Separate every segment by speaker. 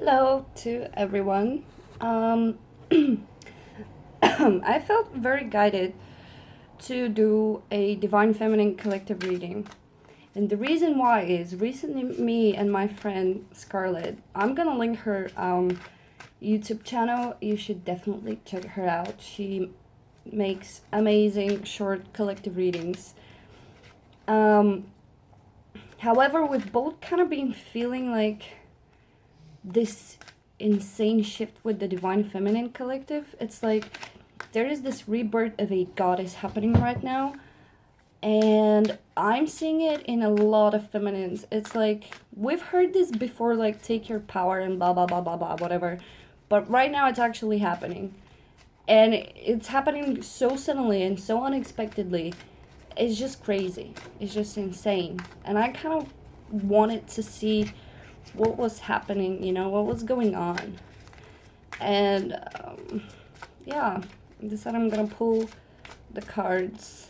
Speaker 1: Hello to everyone. Um, I felt very guided to do a Divine Feminine collective reading. And the reason why is recently me and my friend Scarlett, I'm gonna link her YouTube channel. You should definitely check her out. She makes amazing short collective readings. Um, However, we've both kind of been feeling like this insane shift with the Divine Feminine collective. It's like there is this rebirth of a goddess happening right now, and I'm seeing it in a lot of feminines. It's like we've heard this before, like take your power and blah blah blah blah blah whatever, but right now it's actually happening, and it's happening so suddenly and so unexpectedly. It's just crazy. It's just insane, and I kind of wanted to see what was happening, what was going on. And yeah, I decided I'm gonna pull the cards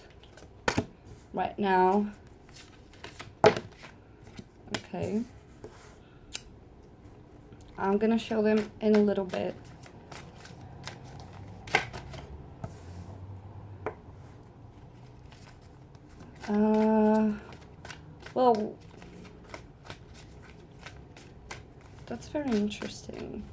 Speaker 1: right now. Okay. I'm gonna show them in a little bit. Well, that's very interesting.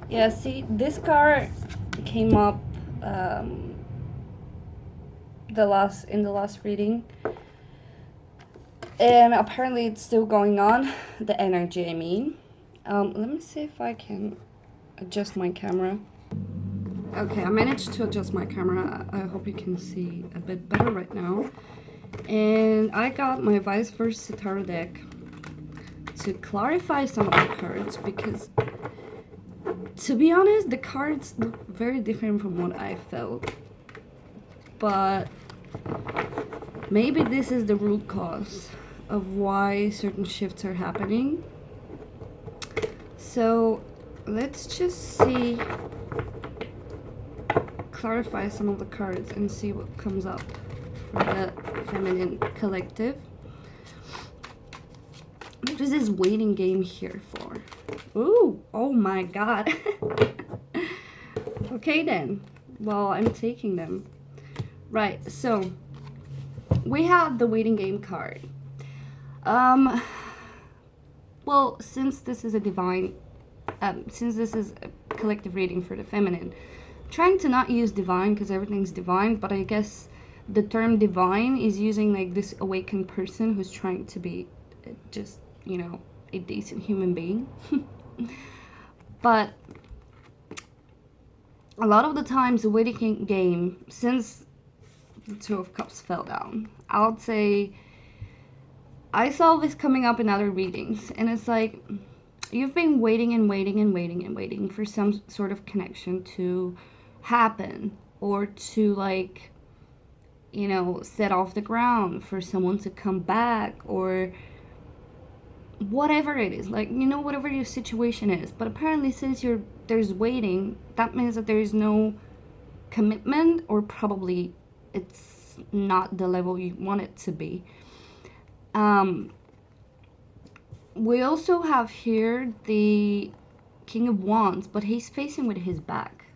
Speaker 1: Yeah, see, this card came up in the last reading, and apparently it's still going on. The energy, I mean. Let me see if I can adjust my camera. Okay, I managed to adjust my camera. I hope you can see a bit better right now. And I got my vice versa tarot deck to clarify some of the cards, because to be honest, the cards look very different from what I felt. But maybe this is the root cause of why certain shifts are happening. So let's just see, clarify some of the cards and see what comes up for the feminine collective. What is this waiting game here for? Ooh, oh my god. Okay then. Well, I'm taking them. Right, so we have the waiting game card. Well, since this is a collective reading for the feminine, I'm trying to not use divine because everything's divine, but I guess the term divine is using like this awakened person who's trying to be just, a decent human being. But a lot of the times the waiting game, since the Two of Cups fell down, I would say I saw this coming up in other readings, and it's like you've been waiting and waiting and waiting and waiting for some sort of connection to happen, or to like, set off the ground, for someone to come back, or whatever it is, like, whatever your situation is. But apparently, since there's waiting, that means that there is no commitment, or probably it's not the level you want it to be. We also have here the King of Wands, but he's facing with his back.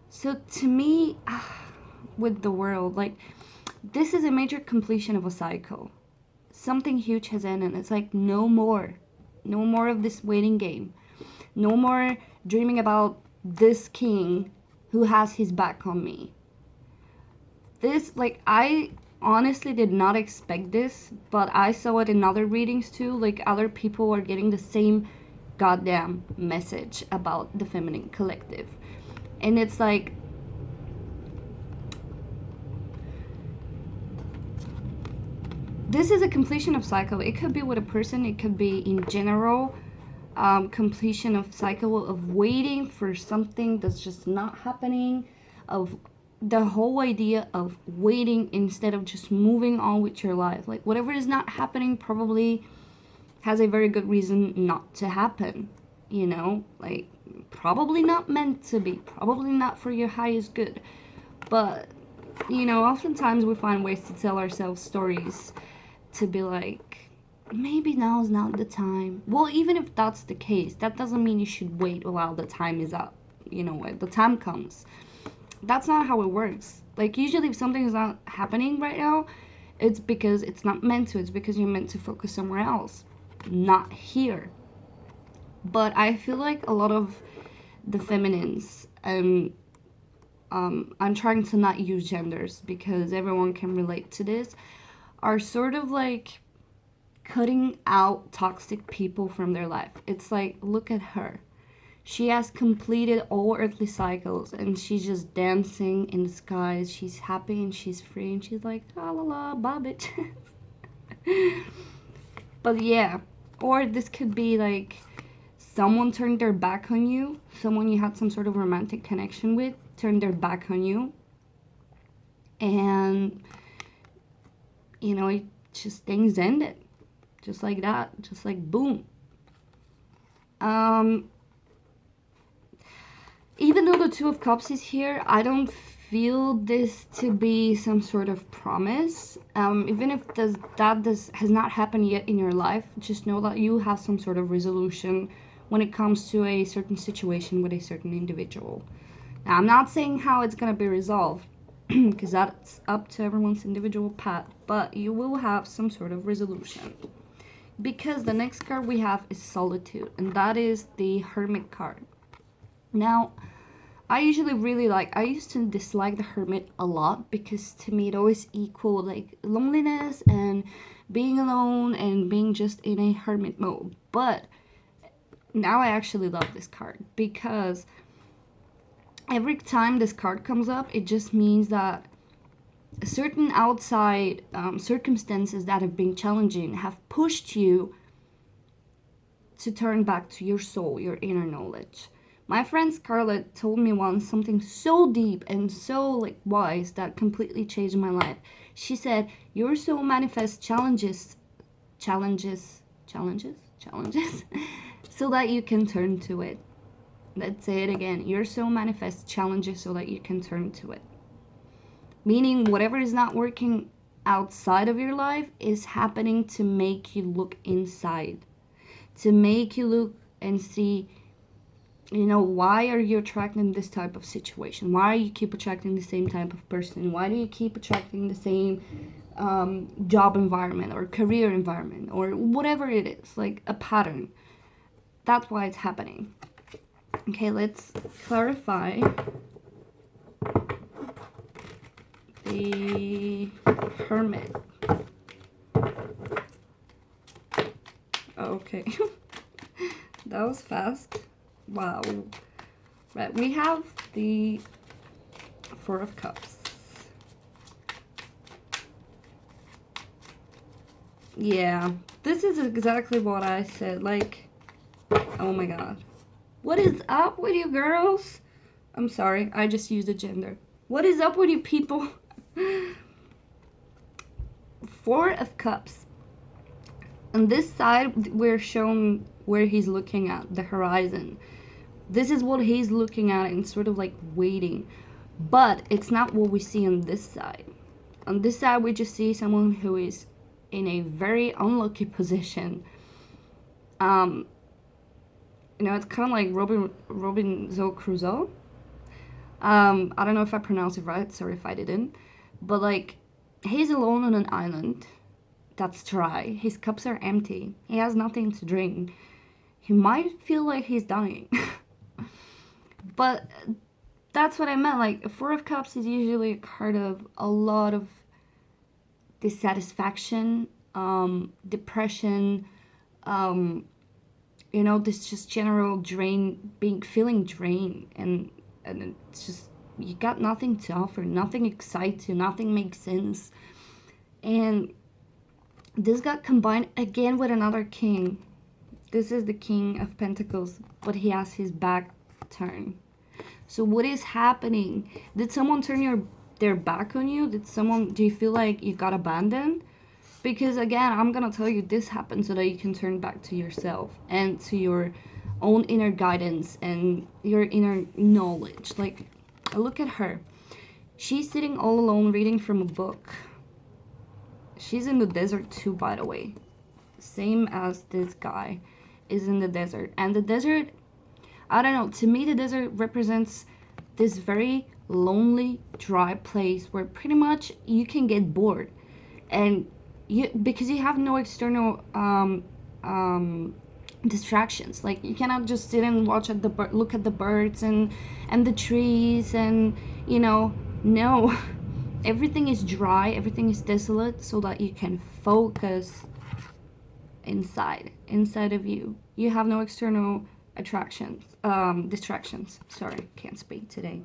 Speaker 1: So to me, with the world, like, this is a major completion of a cycle. Something huge has ended. It's like no more of this waiting game. No more dreaming about this king who has his back on me. This, like, I honestly did not expect this, but I saw it in other readings too. Like, other people are getting the same goddamn message about the feminine collective. And it's like, this is a completion of cycle. It could be with a person, it could be in general, completion of cycle of waiting for something that's just not happening, of the whole idea of waiting instead of just moving on with your life. Like, whatever is not happening probably has a very good reason not to happen, like, probably not meant to be, probably not for your highest good. But You know, oftentimes we find ways to tell ourselves stories to be like, maybe now is not the time. Well, even if that's the case, that doesn't mean you should wait while the time is up. You know, when the time comes. That's not how it works. Like, usually if something is not happening right now, it's because it's not meant to. It's because you're meant to focus somewhere else, not here. But I feel like a lot of the feminines, I'm trying to not use genders because everyone can relate to this, are sort of like cutting out toxic people from their life. It's like, look at her. She has completed all earthly cycles and she's just dancing in the skies. She's happy and she's free and she's like, la la la, bye bitches. But yeah, or this could be like someone turned their back on you, someone you had some sort of romantic connection with turned their back on you, and you know, it just things ended just like that, just like boom. Even though the Two of Cups is here, I don't feel this to be some sort of promise. Even if this has not happened yet in your life, just know that you have some sort of resolution when it comes to a certain situation with a certain individual. Now, I'm not saying how it's going to be resolved, because that's up to everyone's individual path, but you will have some sort of resolution. Because the next card we have is Solitude, and that is the Hermit card. Now, I usually I used to dislike the Hermit a lot because to me it always equaled like loneliness and being alone and being just in a hermit mode. But now I actually love this card because every time this card comes up, it just means that certain outside circumstances that have been challenging have pushed you to turn back to your soul, your inner knowledge. My friend Scarlett told me once something so deep and so like wise that completely changed my life. She said, "Your soul manifests challenges, so that you can turn to it." Let's say it again. Your soul manifests challenges so that you can turn to it. Meaning whatever is not working outside of your life is happening to make you look inside. To make you look and see, you know, why are you attracting this type of situation? Why do you keep attracting the same type of person? Why do you keep attracting the same job environment or career environment or whatever it is, like a pattern? That's why it's happening. Okay, let's clarify the Hermit. Okay, that was fast. Wow. Right, we have the Four of Cups. Yeah, this is exactly what I said. Like, oh my god. What is up with you girls? I'm sorry, I just used a gender. What is up with you people? Four of Cups. On this side, we're shown where he's looking at, the horizon. This is what he's looking at and sort of like waiting. But it's not what we see on this side. On this side, we just see someone who is in a very unlucky position. You know, it's kind of like Robinson Crusoe. I don't know if I pronounced it right. Sorry if I didn't. But like, he's alone on an island that's dry. His cups are empty. He has nothing to drink. He might feel like he's dying. But that's what I meant. Like, Four of Cups is usually a card of a lot of dissatisfaction, depression, you know, this just general feeling drained, and it's just, you got nothing to offer, nothing excites you, nothing makes sense. And this got combined again with another king. This is the King of Pentacles, but he has his back turned. So what is happening? Did someone turn their back on you? Do you feel like you got abandoned? Because again, I'm gonna tell you, this happens so that you can turn back to yourself and to your own inner guidance and your inner knowledge. Like, look at her. She's sitting all alone reading from a book. She's in the desert too, by the way. Same as this guy is in the desert. And the desert, I don't know, to me the desert represents this very lonely, dry place where pretty much you can get bored. And because you have no external distractions. Like, you cannot just sit and watch at look at the birds and the trees and, you know, no. Everything is dry, everything is desolate, so that you can focus inside of you. You have no external distractions. Sorry, can't speak today.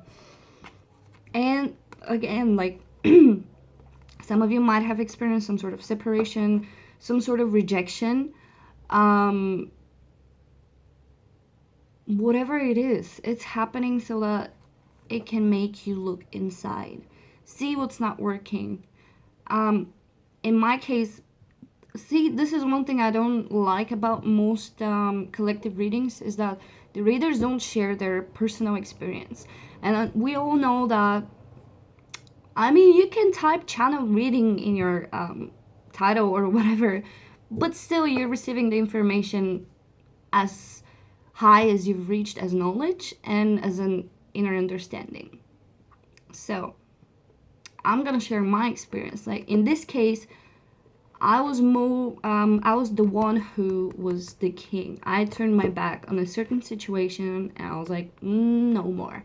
Speaker 1: And again, like, some of you might have experienced some sort of separation, some sort of rejection. Whatever it is, it's happening so that it can make you look inside, see what's not working. In my case, see, this is one thing I don't like about most collective readings, is that the readers don't share their personal experience. And we all know that, I mean, you can type channel reading in your title or whatever, but still you're receiving the information as high as you've reached as knowledge and as an inner understanding. So I'm gonna share my experience. Like, in this case, I was the one who was the king. I turned my back on a certain situation and I was like, no more.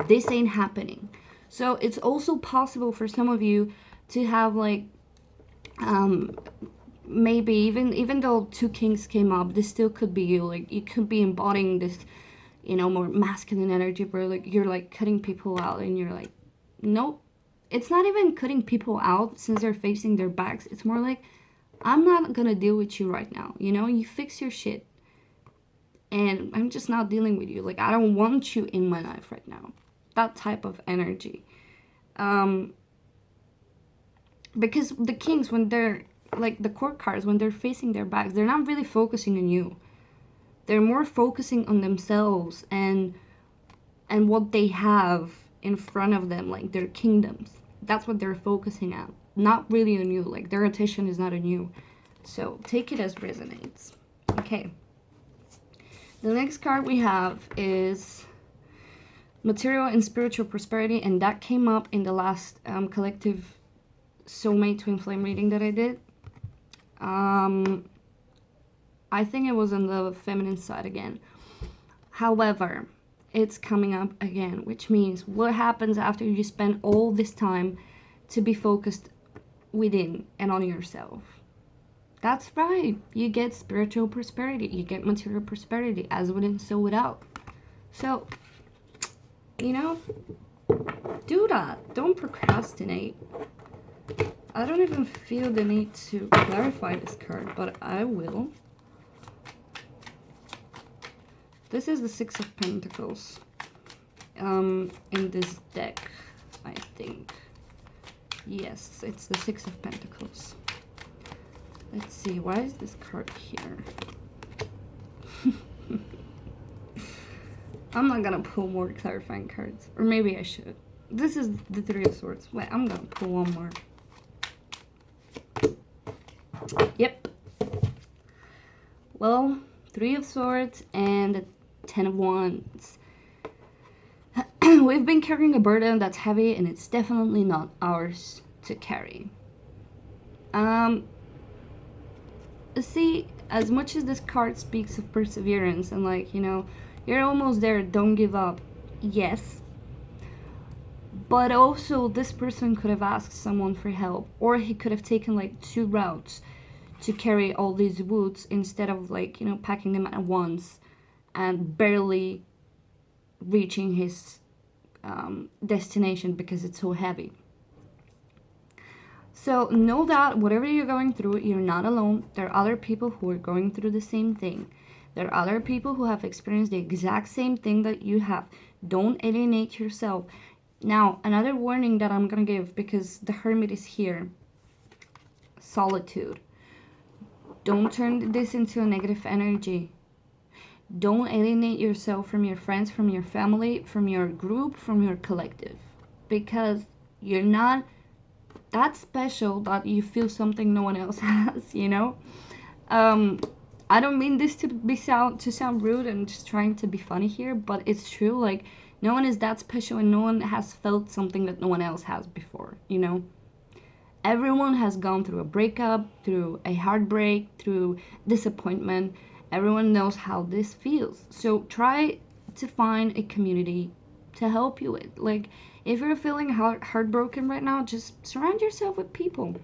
Speaker 1: This ain't happening. So it's also possible for some of you to have, like, maybe even though two kings came up, this still could be you. Like, you could be embodying this, you know, more masculine energy where, like, you're like cutting people out and you're like, nope. It's not even cutting people out since they're facing their backs. It's more like, I'm not gonna deal with you right now. You know, you fix your shit. And I'm just not dealing with you. Like, I don't want you in my life right now. That type of energy. Because the kings, when they're, like, the court cards, when they're facing their backs, they're not really focusing on you. They're more focusing on themselves and what they have in front of them, like their kingdoms. That's what they're focusing on, not really on you. Like, their attention is not on you. So take it as resonates. Okay. The next card we have is material and spiritual prosperity, and that came up in the last collective soulmate twin flame reading that I did. I think it was on the feminine side again. However, it's coming up again, which means what happens after you spend all this time to be focused within and on yourself. That's right. You get spiritual prosperity. You get material prosperity, as within, so without. So, you know, do that. Don't procrastinate. I don't even feel the need to clarify this card, but I will. This is the Six of Pentacles in this deck, I think. Yes, it's the Six of Pentacles. Let's see, why is this card here? I'm not gonna pull more clarifying cards. Or maybe I should. This is the Three of Swords. Wait, I'm gonna pull one more. Yep. Well, Three of Swords and the Ten of Wands. We've been carrying a burden that's heavy, and it's definitely not ours to carry. See, as much as this card speaks of perseverance and, like, you know, you're almost there, don't give up. Yes. But also, this person could have asked someone for help, or he could have taken, like, 2 routes to carry all these woods instead of, like, you know, packing them at once and barely reaching his destination because it's so heavy. So know that whatever you're going through, you're not alone. There are other people who are going through the same thing. There are other people who have experienced the exact same thing that you have. Don't alienate yourself. Now, another warning that I'm gonna give, because the Hermit is here. Solitude. Don't turn this into a negative energy. Don't alienate yourself from your friends, from your family, from your group, from your collective. Because You're not that special that you feel something no one else has, you know? Um, I don't mean this to sound rude and just trying to be funny here, but it's true. Like, no one is that special, and no one has felt something that no one else has before, you know? Everyone has gone through a breakup, through a heartbreak, through disappointment. Everyone knows how this feels. So try to find a community to help you with. Like, if you're feeling heartbroken right now, just surround yourself with people.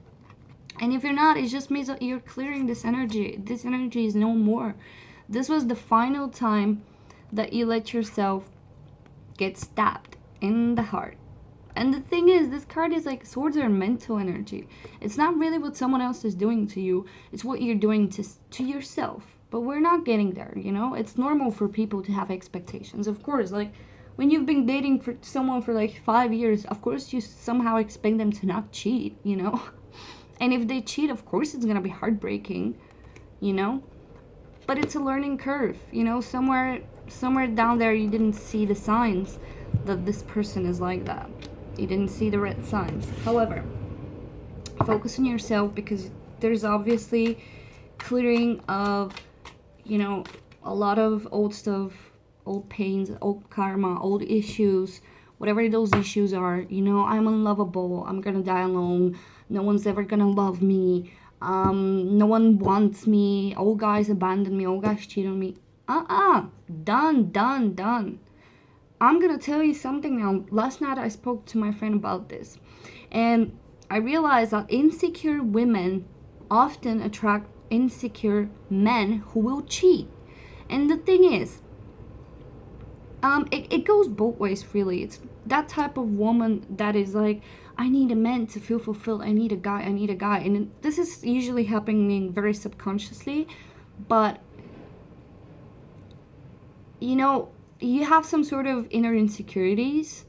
Speaker 1: And if you're not, it just means that you're clearing this energy. This energy is no more. This was the final time that you let yourself get stabbed in the heart. And the thing is, this card is like, swords are mental energy. It's not really what someone else is doing to you, it's what you're doing to yourself. But we're not getting there, you know? It's normal for people to have expectations. Of course, like, when you've been dating for someone for like 5 years, of course you somehow expect them to not cheat, you know? And if they cheat, of course it's gonna be heartbreaking, you know? But it's a learning curve, you know? Somewhere down there you didn't see the signs that this person is like that. You didn't see the red signs. However, focus on yourself, because there's obviously clearing of, you know, a lot of old stuff, old pains, old karma, old issues, whatever those issues are. You know, I'm unlovable, I'm gonna die alone, no one's ever gonna love me, no one wants me, all guys abandon me, all guys cheat on me. Done. I'm gonna tell you something now. Last night I spoke to my friend about this, and I realized that insecure women often attract insecure men who will cheat. And the thing is, it goes both ways, really. It's that type of woman that is like, I need a man to feel fulfilled, I need a guy. And this is usually happening very subconsciously, but, you know, you have some sort of inner insecurities,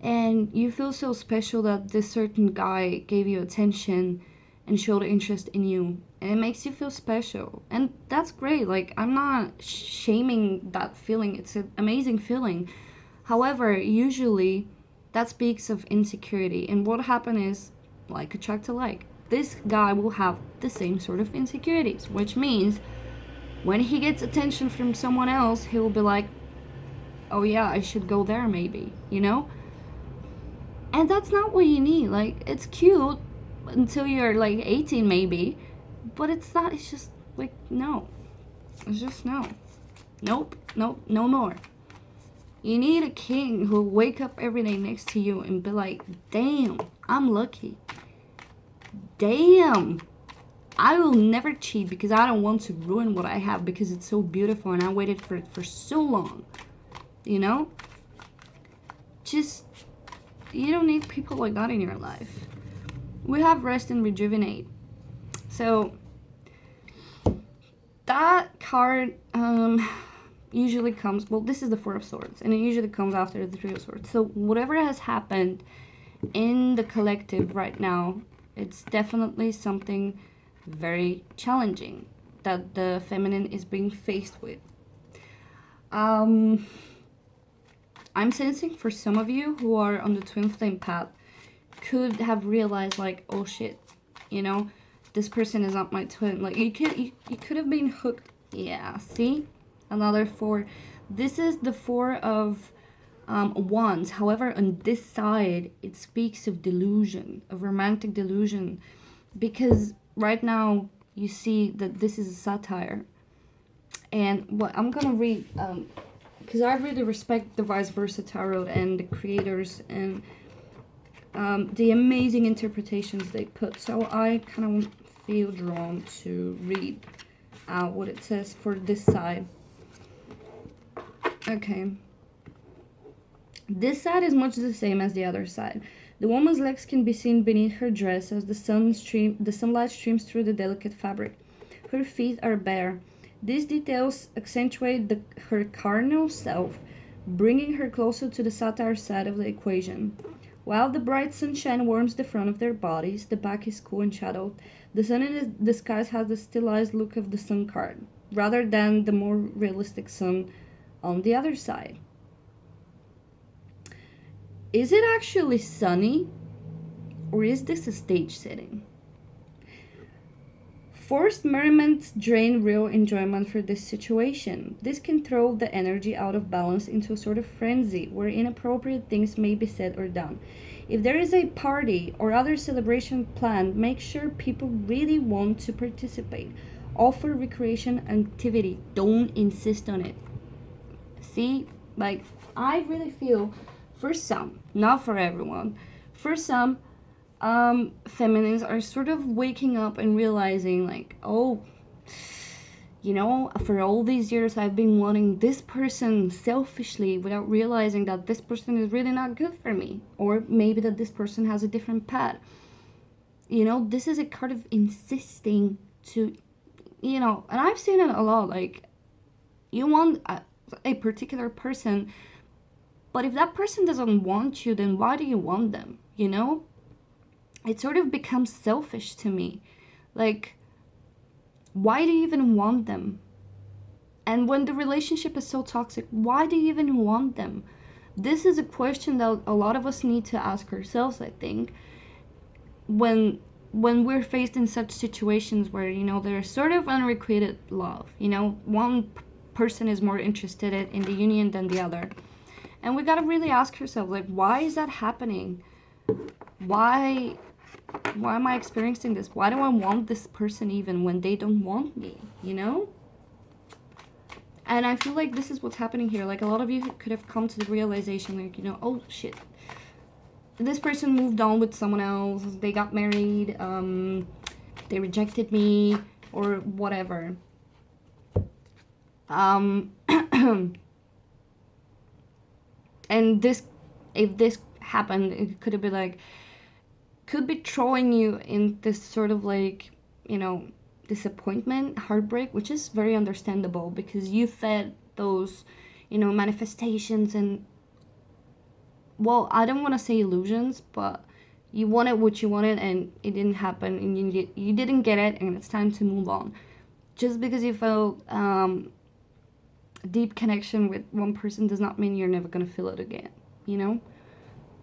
Speaker 1: and you feel so special that this certain guy gave you attention and showed interest in you, and it makes you feel special, and that's great. Like, I'm not shaming that feeling, it's an amazing feeling. However, usually that speaks of insecurity, and what happened is, like attract alike. This guy will have the same sort of insecurities, which means when he gets attention from someone else, he will be like, oh yeah, I should go there maybe, you know? And that's not what you need. Like, it's cute until you're like 18 maybe, but it's not. It's just like, no. It's just no. Nope, no more. You need a king who'll wake up every day next to you and be like, damn, I'm lucky. Damn, I will never cheat because I don't want to ruin what I have, because it's so beautiful and I waited for it for so long. You know? Just, you don't need people like that in your life. We have rest and rejuvenate. So, that card usually comes, well, this is the Four of Swords, and it usually comes after the Three of Swords. So, whatever has happened in the collective right now, it's definitely something very challenging that the feminine is being faced with. I'm sensing for some of you who are on the twin flame path could have realized, like, oh shit, you know, this person is not my twin. Like, you could have been hooked. Yeah, see? Another four. This is the Four of Wands. However, on this side, it speaks of delusion, of romantic delusion. Because right now, you see that this is a satire. And what I'm gonna read, because I really respect the Vice Versa Tarot and the creators and the amazing interpretations they put. So I kind of feel drawn to read what it says for this side. Okay. This side is much the same as the other side. The woman's legs can be seen beneath her dress as the sunlight streams through the delicate fabric. Her feet are bare. These details accentuate her carnal self, bringing her closer to the satire side of the equation. While the bright sunshine warms the front of their bodies, the back is cool and shadowed. The sun in the skies has the stylized look of the sun card, rather than the more realistic sun on the other side. Is it actually sunny? Or is this a stage setting? Forced merriment drain real enjoyment for this situation. This can throw the energy out of balance into a sort of frenzy where inappropriate things may be said or done. If there is a party or other celebration planned, make sure people really want to participate. Offer recreation activity. Don't insist on it. See, like, I really feel for some, not for everyone, for some, feminines are sort of waking up and realizing, like, oh, you know, for all these years I've been wanting this person selfishly without realizing that this person is really not good for me, or maybe that this person has a different path. You know, this is a kind of insisting to, you know, and I've seen it a lot, like, you want a particular person, but if that person doesn't want you, then why do you want them, you know? It sort of becomes selfish to me. Like, why do you even want them? And when the relationship is so toxic, why do you even want them? This is a question that a lot of us need to ask ourselves, I think, when we're faced in such situations where, you know, there's sort of unrequited love. You know, one person is more interested in the union than the other. And we gotta really ask ourselves, like, why is that happening? Why am I experiencing this? Why do I want this person even when they don't want me, you know? And I feel like this is what's happening here. Like, a lot of you could have come to the realization, like, you know, oh shit, this person moved on with someone else, they got married, they rejected me, or whatever. And this, if this happened, it could have been like, could be throwing you in this sort of, like, you know, disappointment, heartbreak, which is very understandable because you fed those, you know, manifestations and, well, I don't want to say illusions, but you wanted what you wanted and it didn't happen, and you didn't get it, and it's time to move on. Just because you felt deep connection with one person does not mean you're never going to feel it again, you know?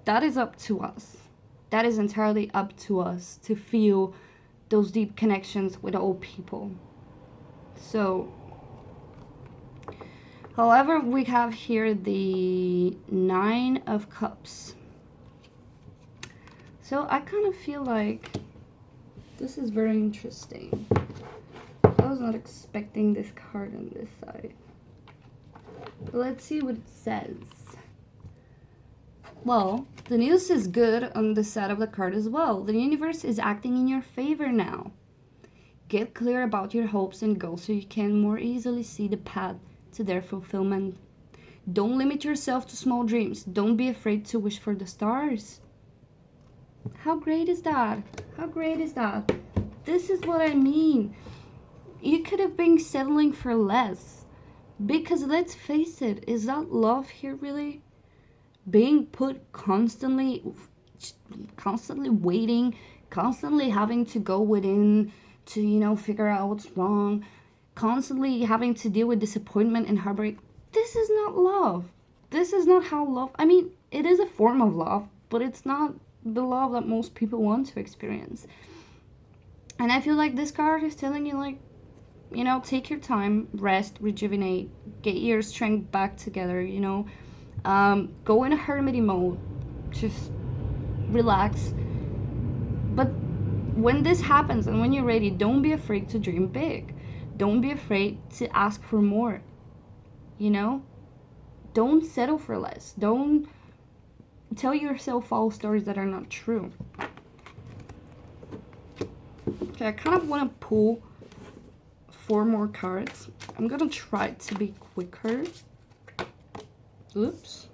Speaker 1: That is up to us. That is entirely up to us to feel those deep connections with all people. So, however, we have here the 9 of Cups. So I kind of feel like this is very interesting. I was not expecting this card on this side. But let's see what it says. Well, the news is good on the side of the card as well. The universe is acting in your favor now. Get clear about your hopes and goals so you can more easily see the path to their fulfillment. Don't limit yourself to small dreams. Don't be afraid to wish for the stars. How great is that? How great is that? This is what I mean. You could have been settling for less. Because let's face it, is that love here really? Being put constantly waiting, constantly having to go within to, you know, figure out what's wrong, constantly having to deal with disappointment and heartbreak. This is not love. This is not how love, I mean, it is a form of love, but it's not the love that most people want to experience. And I feel like this card is telling you, like, you know, take your time, rest, rejuvenate, get your strength back together, you know. Go in a hermity mode, just relax. But when this happens and when you're ready, don't be afraid to dream big. Don't be afraid to ask for more, you know. Don't settle for less. Don't tell yourself false stories that are not true. Okay, I kind of want to pull 4 more cards. I'm gonna try to be quicker. Oops.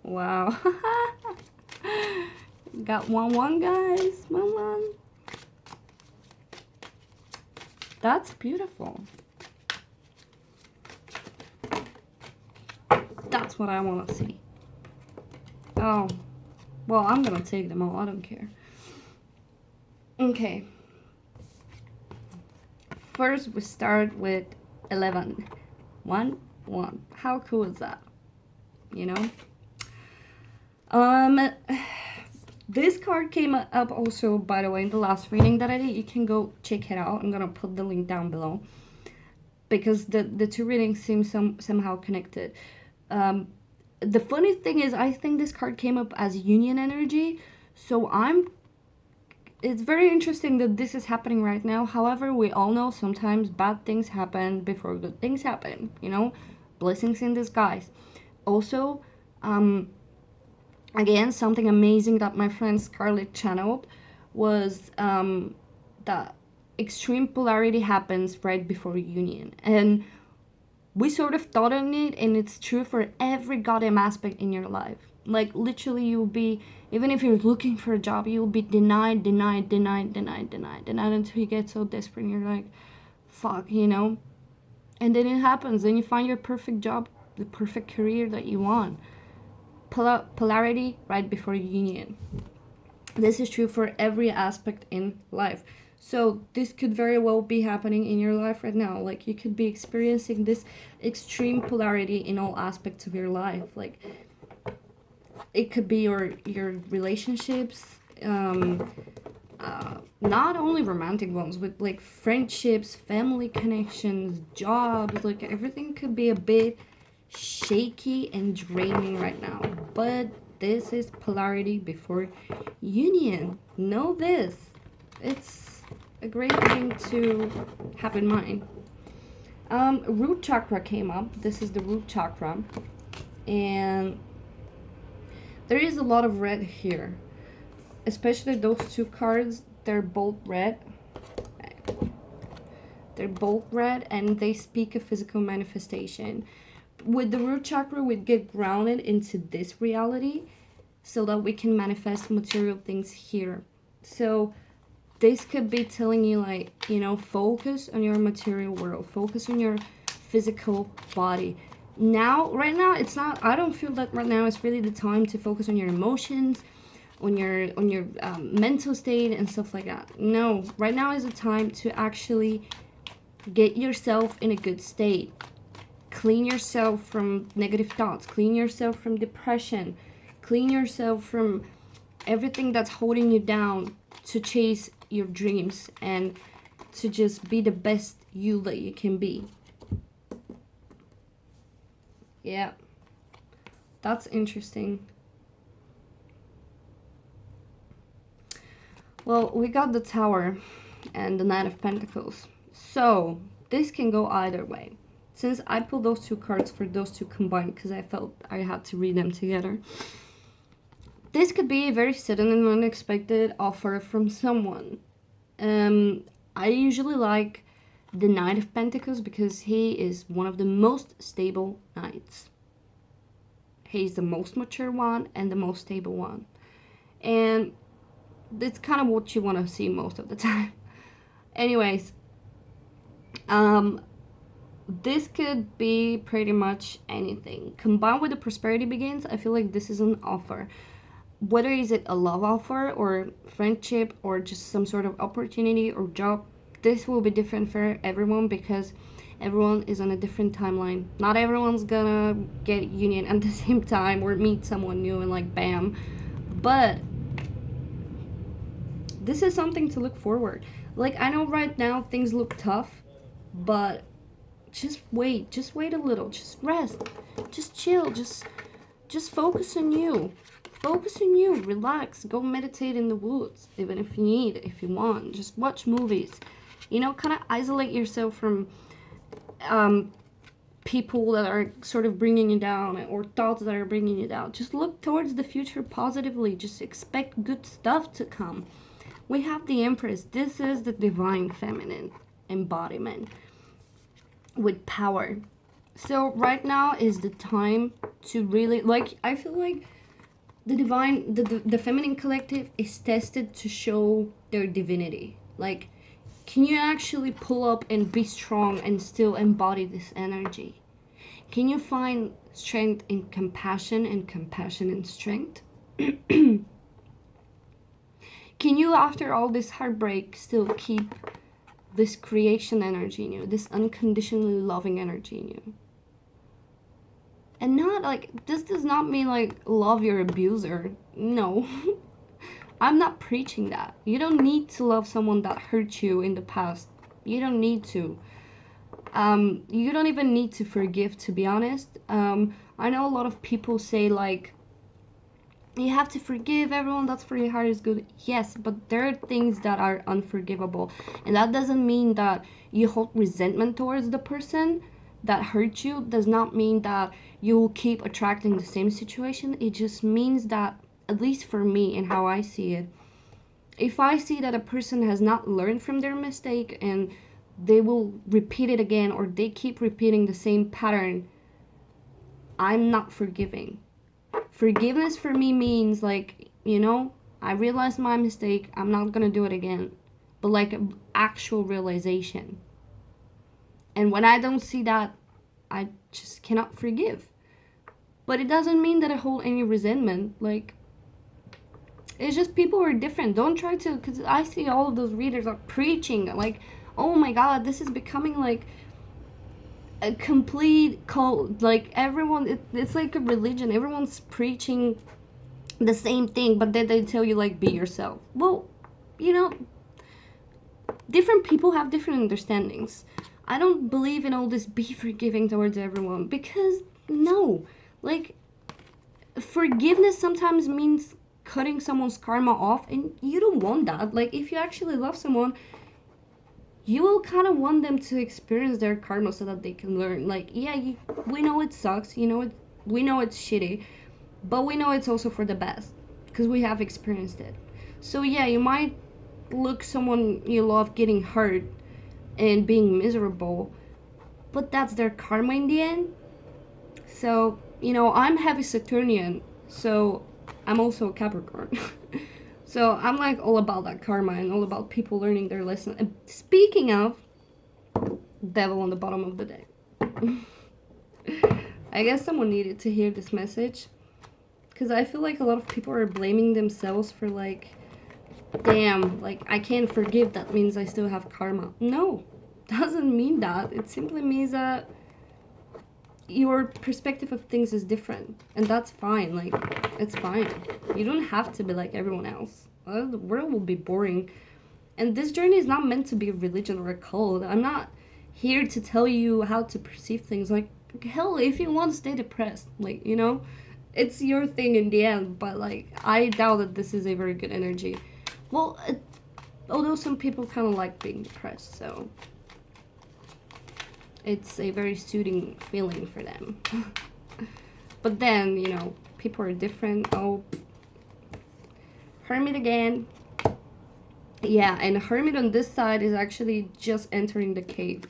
Speaker 1: Wow. Got 1-1, guys. 1-1. That's beautiful. That's what I want to see. Oh. Well, I'm gonna take them all. I don't care. Okay. First, we start with 11. 1, one. How cool is that? You know? Um, this card came up also, by the way, in the last reading that I did. You can go check it out. I'm gonna put the link down below because the two readings seem somehow connected. The funny thing is, I think this card came up as union energy, so it's very interesting that this is happening right now. However, we all know sometimes bad things happen before good things happen, you know? Blessings in disguise. Also, again, something amazing that my friend Scarlett channeled was that extreme polarity happens right before union. And we sort of thought on it, and it's true for every goddamn aspect in your life. Like, literally, you'll be, even if you're looking for a job, you'll be denied until you get so desperate and you're like, fuck, you know? And then it happens, then you find your perfect job, the perfect career that you want. Polarity right before union. This is true for every aspect in life. So this could very well be happening in your life right now. Like, you could be experiencing this extreme polarity in all aspects of your life. Like, it could be your relationships, not only romantic ones, but like friendships, family connections, jobs. Like, everything could be a bit shaky and draining right now. But this is polarity before union. Know this. It's a great thing to have in mind. Root chakra came up. This is the root chakra, and there is a lot of red here, especially those two cards. They're both red. They're both red, and they speak of physical manifestation. With the root chakra, we get grounded into this reality so that we can manifest material things here. So this could be telling you, like, you know, focus on your material world, focus on your physical body. Now, right now, it's not, I don't feel that right now is really the time to focus on your emotions, on your mental state and stuff like that. No, right now is the time to actually get yourself in a good state. Clean yourself from negative thoughts, clean yourself from depression, clean yourself from everything that's holding you down to chase your dreams and to just be the best you that you can be. Yeah, that's interesting. Well, we got the Tower and the Knight of Pentacles, so this can go either way. Since I pulled those two cards for those two combined because I felt I had to read them together, this could be a very sudden and unexpected offer from someone. I usually like the Knight of Pentacles because he is one of the most stable knights. He's the most mature one and the most stable one. And that's kind of what you want to see most of the time. Anyways, this could be pretty much anything. Combined with the Prosperity Begins, I feel like this is an offer. Whether is it a love offer or friendship or just some sort of opportunity or job, this will be different for everyone because everyone is on a different timeline. Not everyone's gonna get union at the same time or meet someone new and like bam. But this is something to look forward. Like, I know right now things look tough, but just wait a little, just rest, just chill, just focus on you. Focus on you, relax, go meditate in the woods, even if you need, if you want. Just watch movies. You know, kind of isolate yourself from people that are sort of bringing you down or thoughts that are bringing you down. Just look towards the future positively. Just expect good stuff to come. We have the Empress. This is the divine feminine embodiment with power. So right now is the time to really, like, I feel like the divine, the feminine collective is tested to show their divinity. Like, can you actually pull up and be strong and still embody this energy? Can you find strength in compassion and compassion in strength? Can you, after all this heartbreak, still keep this creation energy in you, this unconditionally loving energy in you? And not like, this does not mean like love your abuser. No. I'm not preaching that. You don't need to love someone that hurt you in the past. You don't need to. You don't even need to forgive, to be honest. I know a lot of people say like, you have to forgive everyone, that's for your heart is good. Yes, but there are things that are unforgivable. And that doesn't mean that you hold resentment towards the person that hurt you. Does not mean that you will keep attracting the same situation. It just means that, at least for me and how I see it, if I see that a person has not learned from their mistake and they will repeat it again, or they keep repeating the same pattern, I'm not forgiving. Forgiveness for me means like, I realized my mistake, I'm not gonna do it again. But like an actual realization. And when I don't see that, I just cannot forgive. But it doesn't mean that I hold any resentment. Like, it's just people are different. Don't try to, because I see all of those readers are preaching like, oh my god, this is becoming like a complete cult. Like everyone, it's like a religion. Everyone's preaching the same thing, but then they tell you like, be yourself. Well, you know, different people have different understandings. I don't believe in all this be forgiving towards everyone, because no, like, forgiveness sometimes means cutting someone's karma off, and you don't want that. Like, if you actually love someone, you will kind of want them to experience their karma so that they can learn. Like, yeah, we know it sucks, we know it's shitty, but we know it's also for the best because we have experienced it. So yeah, you might look someone you love getting hurt and being miserable, but that's their karma in the end. So, I'm heavy Saturnian, so I'm also a Capricorn. So I'm like all about that karma and all about people learning their lesson. And speaking of, devil on the bottom of the deck. I guess someone needed to hear this message, because I feel like a lot of people are blaming themselves for like, damn, like I can't forgive, that means I still have karma. No, doesn't mean that. It simply means that your perspective of things is different, and that's fine. Like, it's fine. You don't have to be like everyone else. The world will be boring. And this journey is not meant to be a religion or a cult. I'm not here to tell you how to perceive things. Like, hell, if you want to stay depressed, like, it's your thing in the end. But like, I doubt that this is a very good energy. Well, although some people kind of like being depressed, so it's a very soothing feeling for them. But then, people are different. Oh, Hermit again. Yeah, and Hermit on this side is actually just entering the cave.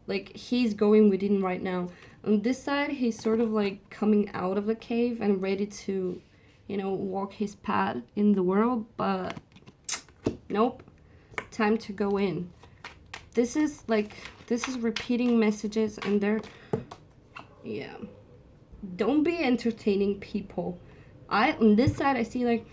Speaker 1: Like, he's going within right now. On this side, he's sort of like coming out of the cave and ready to, walk his path in the world. But nope, time to go in. This is repeating messages, and they're, yeah. Don't be entertaining people. On this side, I see like,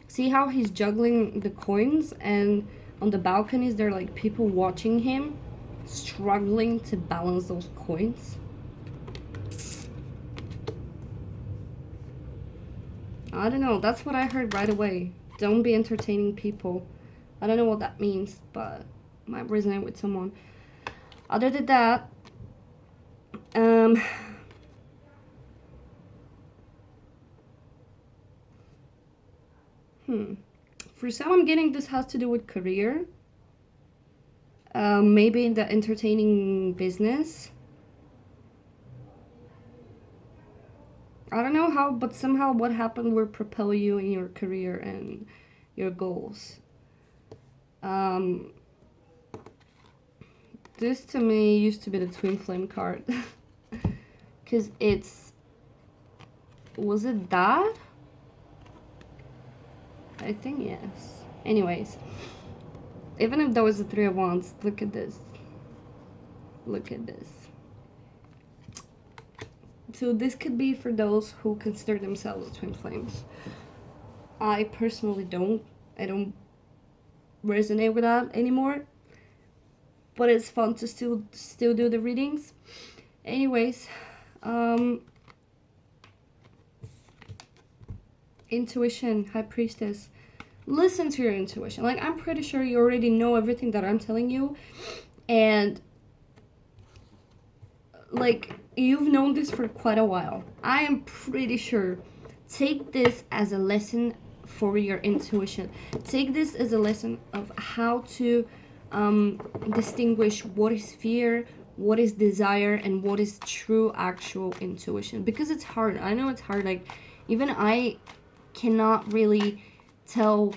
Speaker 1: see how he's juggling the coins, and on the balconies, there are like people watching him, struggling to balance those coins. I don't know, that's what I heard right away. Don't be entertaining people. I don't know what that means, but might resonate with someone. Other than that, for some, I'm getting this has to do with career. Maybe in the entertaining business. I don't know how, but somehow what happened will propel you in your career and your goals. This to me used to be the twin flame card. Because was it that? I think yes. Anyways, even if that was the Three of Wands, look at this. Look at this. So this could be for those who consider themselves twin flames. I personally don't. I don't resonate with that anymore. But it's fun to still do the readings. Anyways, intuition, High Priestess. Listen to your intuition. Like, I'm pretty sure you already know everything that I'm telling you. And, like, you've known this for quite a while. I am pretty sure. Take this as a lesson for your intuition. Take this as a lesson of how to distinguish what is fear, what is desire, and what is true actual intuition. Because it's hard. I know it's hard. Like, even I cannot really tell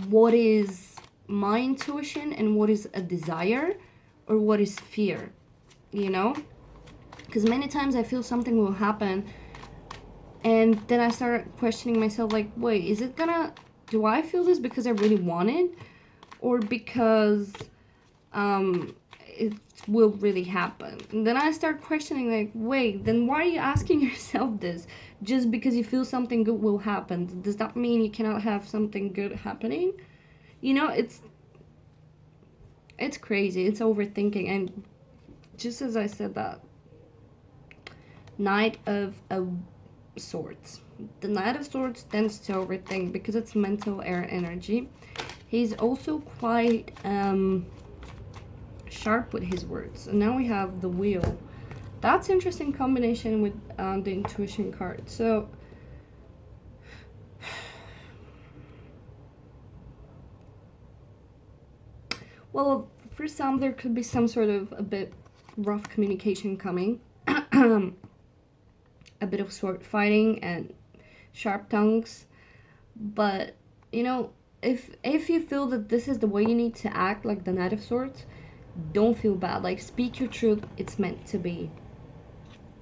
Speaker 1: what is my intuition and what is a desire or what is fear, you know? Because many times I feel something will happen and then I start questioning myself, like, wait, is it gonna, do I feel this because I really want it, or because it will really happen? And then I start questioning, like, wait, then why are you asking yourself this? Just because you feel something good will happen, does that mean you cannot have something good happening? You know, it's crazy. It's overthinking. And just as I said that, Knight of Swords. The Knight of Swords tends to overthink because it's mental air energy. He's also quite sharp with his words. And now we have the Wheel. That's interesting combination with the Intuition card. So well, for some there could be some sort of a bit rough communication coming. A bit of sword fighting and sharp tongues. But, you know, if you feel that this is the way you need to act, like the Knight of Swords, don't feel bad. Like, speak your truth, it's meant to be.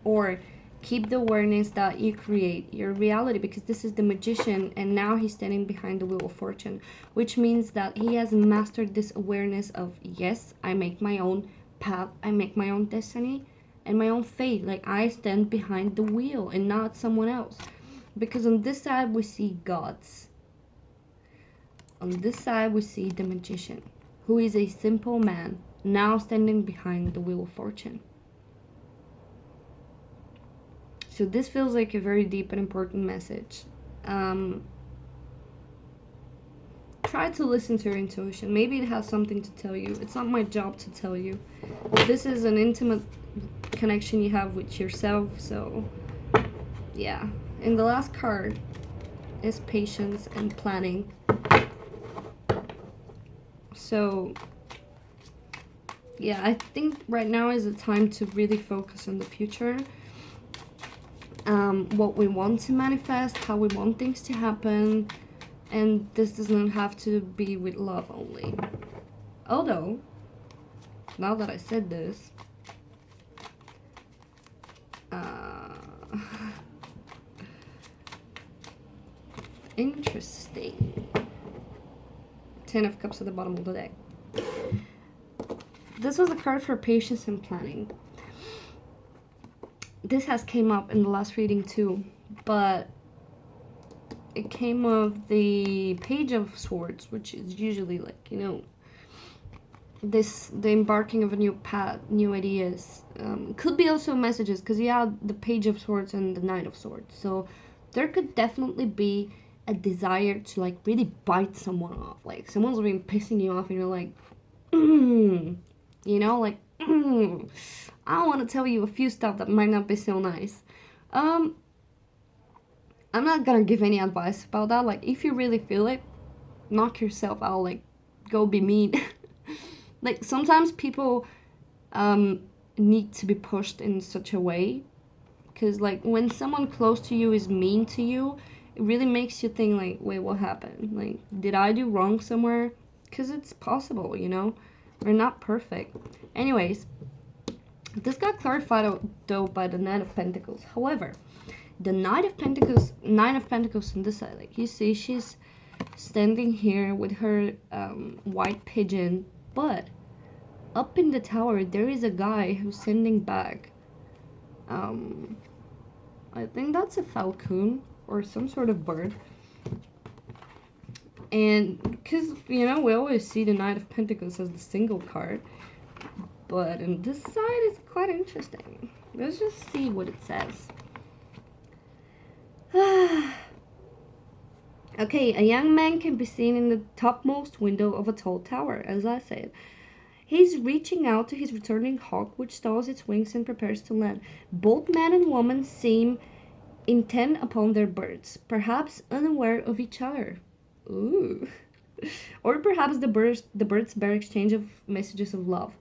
Speaker 1: Or keep the awareness that you create your reality, because this is the Magician and now he's standing behind the Wheel of Fortune, which means that he has mastered this awareness of, yes, I make my own path, I make my own destiny and my own fate. Like, I stand behind the wheel and not someone else. Because on this side we see gods. On this side we see the Magician, who is a simple man now standing behind the Wheel of Fortune. So this feels like a very deep and important message. Try to listen to your intuition. Maybe it has something to tell you. It's not my job to tell you. This is an intimate connection you have with yourself. So yeah. And the last card is Patience and Planning. So yeah, I think right now is the time to really focus on the future. What we want to manifest, how we want things to happen. And this does not have to be with love only. Although, now that I said this, interesting. 10 of Cups at the bottom of the deck. This was a card for Patience and Planning. This has came up in the last reading too, but it came of the Page of Swords, which is usually like, you know, the embarking of a new path, new ideas. Could be also messages, because you have the Page of Swords and the Knight of Swords. So there could definitely be a desire to like really bite someone off. Like someone's been pissing you off and you're like, you know, like, I want to tell you a few stuff that might not be so nice. I'm not gonna give any advice about that. Like, if you really feel it, knock yourself out. Like, go be mean. Like, sometimes people need to be pushed in such a way. Because, like, when someone close to you is mean to you, it really makes you think, like, wait, what happened? Like, did I do wrong somewhere? Because it's possible, you know? We're not perfect. Anyways, this got clarified, though, by the Knight of Pentacles. However, the Nine of Pentacles on this side, like, you see, she's standing here with her white pigeon, but up in the tower, there is a guy who's sending back, I think that's a falcon or some sort of bird. And because, you know, we always see the Knight of Pentacles as the single card, but on this side is quite interesting. Let's just see what it says. Okay, a young man can be seen in the topmost window of a tall tower, as I said. He's reaching out to his returning hawk, which stalls its wings and prepares to land. Both man and woman seem intent upon their birds, perhaps unaware of each other. Ooh. Or perhaps the birds bear exchange of messages of love.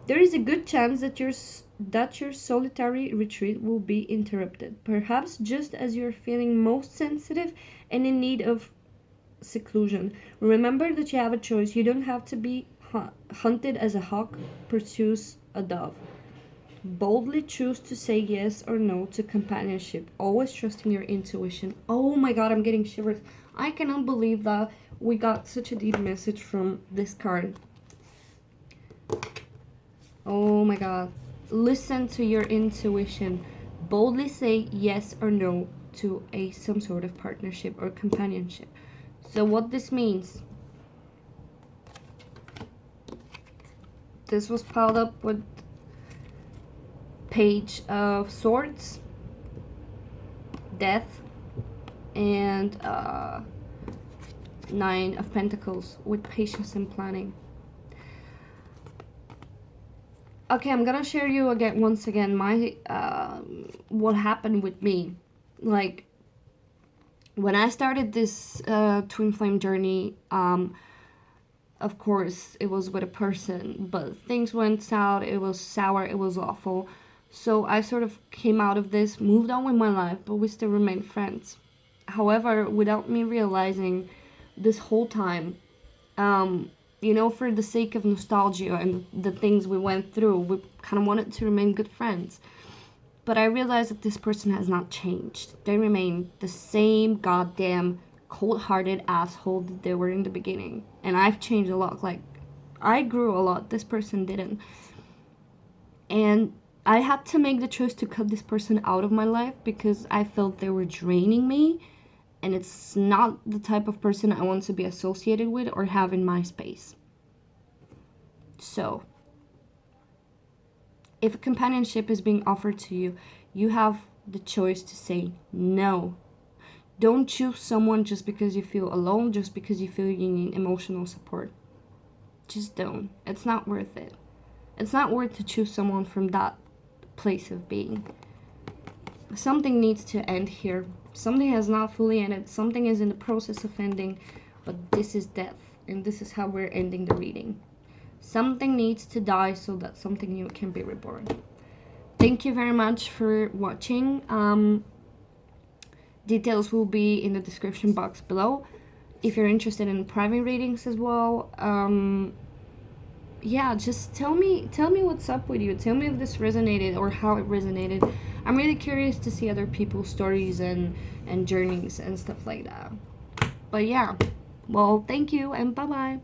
Speaker 1: There is a good chance that your solitary retreat will be interrupted, perhaps just as you're feeling most sensitive and in need of seclusion. Remember that you have a choice. You don't have to be hunted as a hawk pursues a dove. Boldly choose to say yes or no to companionship, always trusting your intuition. Oh my god, I'm getting shivers. I cannot believe that we got such a deep message from this card. Oh my god. Listen to your intuition. Boldly say yes or no to some sort of partnership or companionship. So what this means, this was piled up with Page of Swords, Death, and Nine of Pentacles with patience and planning. Okay, I'm gonna share you once again my what happened with me. Like, when I started this twin flame journey, of course it was with a person, but things went south. It was sour, it was awful. So I sort of came out of this, moved on with my life, but we still remain friends. However, without me realizing this whole time, for the sake of nostalgia and the things we went through, we kind of wanted to remain good friends. But I realized that this person has not changed. They remain the same goddamn cold-hearted asshole that they were in the beginning. And I've changed a lot. Like, I grew a lot. This person didn't. And I had to make the choice to cut this person out of my life because I felt they were draining me. And it's not the type of person I want to be associated with or have in my space. So, if a companionship is being offered to you, you have the choice to say no. Don't choose someone just because you feel alone, just because you feel you need emotional support. Just don't. It's not worth it. It's not worth to choose someone from that place of being. Something needs to end here. Something has not fully ended. Something is in the process of ending, but this is death, and this is how we're ending the reading. Something needs to die so that something new can be reborn. Thank you very much for watching. Details will be in the description box below. If you're interested in private readings as well, yeah, just tell me what's up with you. Tell me if this resonated or how it resonated. I'm really curious to see other people's stories and journeys and stuff like that. But yeah, well, thank you and bye-bye.